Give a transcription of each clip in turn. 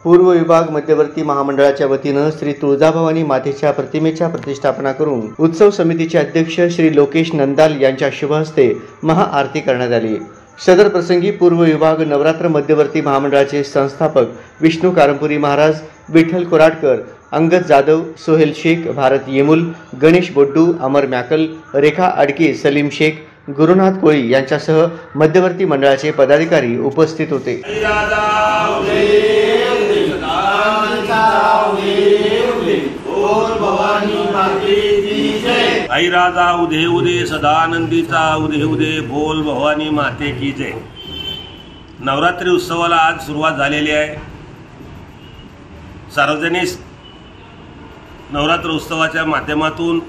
पूर्व विभाग मध्यवर्ती महामंडळाच्या वतीनं श्री तुळजाभवानी मातेच्या प्रतिमेच्या प्रतिष्ठापना करून उत्सव समितीचे अध्यक्ष श्री लोकेश नंदाल यांच्या शुभ हस्ते महाआरती करण्यात आली। सदर प्रसंगी पूर्व विभाग नवरात्र मध्यवर्ती महामंडळाचे संस्थापक विष्णू कारंपुरी महाराज, विठ्ठल कोराटकर, अंगद जाधव, सोहेल शेख, भारत येमुल, गणेश बोड्डू, अमर मॅकल, रेखा अडके, सलीम शेख, गुरुनाथ कोळी यांच्यासह मध्यवर्ती मंडळाचे पदाधिकारी उपस्थित होते। आई राजा उदे उदे सदानंदीचा उदे उदे बोल भवानी माते की जय। नवरात्री उत्सवाला आज सुरुवात झालेली आहे। सार्वजनिक नवरात्र उत्सवाच्या माध्यमातून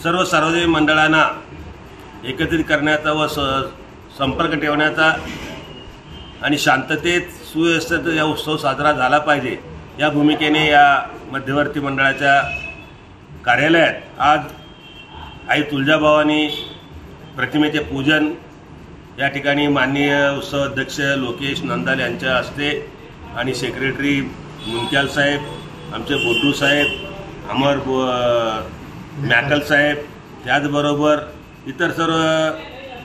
सर्व सार्वजनिक मंडळांना एकत्रित करण्याचा व संपर्क ठेवण्याचा आणि शांततेत सुव्यवस्थेत या उत्सव साजरा झाला पाहिजे या भूमिकेने या मध्यवर्ती मंडळाच्या कार्यालयात आज आई तुळजाभवानी प्रतिमेचे पूजन या ठिकाणी माननीय उत्सव अध्यक्ष लोकेश नंदाल यांच्या हस्ते आणि सेक्रेटरी मुनक्याल साहेब, आमचे बोड्डू साहेब, अमर मॅकल साहेब, त्याचबरोबर इतर सर्व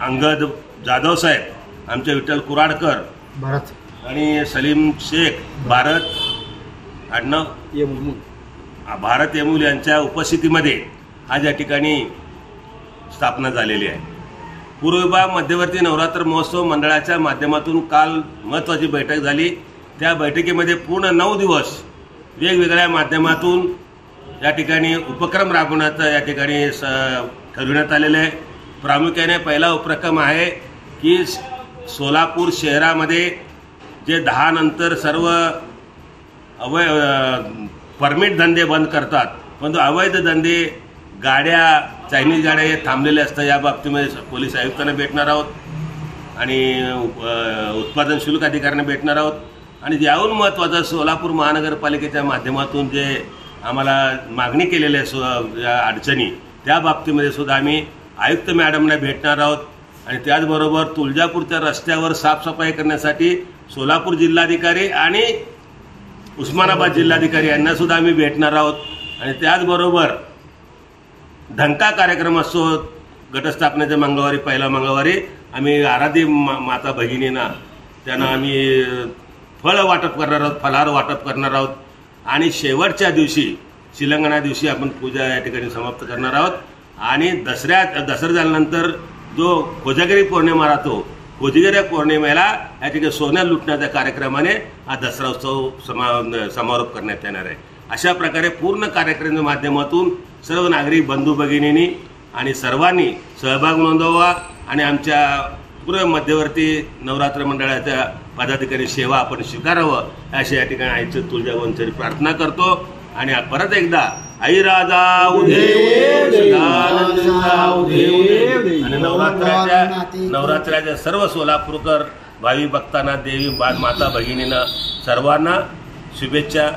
अंगद जाधव साहेब, आमचे विठ्ठल कोराटकर, भारत आणि सलीम शेख, भारत येमुल यांच्या उपस्थितीमध्ये आज या ठिकाणी स्थापना झालेली आहे। पूर्व विभाग मध्यवर्ती नवरात्र महोत्सव मंडळाच्या माध्यमातून काल महत्त्वाची बैठक झाली। त्या बैठकीमध्ये पूर्ण 9 दिवस वेगवेगळ्या माध्यमातून या ठिकाणी उपक्रम राबवण्याचा या ठिकाणी ठरविण्यात आलेले आहे। प्रामुख्याने पहिला उपक्रम आहे की सोलापूर शहरामध्ये जे 10 नंतर सर्व परमिट धंदे बंद करतात, परंतु अवैध धंदे गाड्या, चायनीज गाड्या हे थांबलेले असतात। या बाबतीमध्ये पोलीस आयुक्तांना भेटणार आहोत आणि उत्पादन शुल्क अधिकाऱ्यांना भेटणार आहोत। आणि याहून महत्त्वाचं सोलापूर महानगरपालिकेच्या माध्यमातून जे आम्हाला मागणी केलेल्या या अडचणी त्या बाबतीमध्ये सुद्धा आम्ही आयुक्त मॅडमना भेटणार आहोत। आणि त्याचबरोबर तुळजापूरच्या रस्त्यावर साफसफाई करण्यासाठी सोलापूर जिल्हाधिकारी आणि उस्मानाबाद जिल्हाधिकारी यांना सुद्धा आम्ही भेटणार आहोत। आणि त्याचबरोबर ढंका कार्यक्रम असतो घटस्थापनेच्या मंगळवारी, पहिला मंगळवारी आम्ही आराधी माता भगिनींना त्यांना आम्ही फळ वाटप करणार आहोत, फलाहार वाटप करणार आहोत। आणि शेवटच्या दिवशी शिलंगणा दिवशी आपण पूजा या ठिकाणी समाप्त करणार आहोत। आणि दसरा झाल्यानंतर जो कोजागिरी पौर्णिमा राहतो, कोजागिरी पौर्णिमेला या ठिकाणी सोनं लुटण्याच्या कार्यक्रमाने हा दसरा उत्सव समारोप करण्यात येणार आहे। अशा प्रकारे पूर्ण कार्यक्रमाच्या माध्यमातून सर्व नागरिक बंधू भगिनींनी आणि सर्वांनी सहभाग नोंदवावा आणि आमच्या पूर्व मध्यवर्ती नवरात्र मंडळाच्या पदाधिकारी सेवा आपण स्वीकारावं अशी या ठिकाणी आईचं तुळजाभवानीची प्रार्थना करतो। आणि परत एकदा आई राजा उदे आणि नवरात्राच्या सर्व सोलापूरकर भावी भक्तांना, देवी माता भगिनींना सर्वांना शुभेच्छा।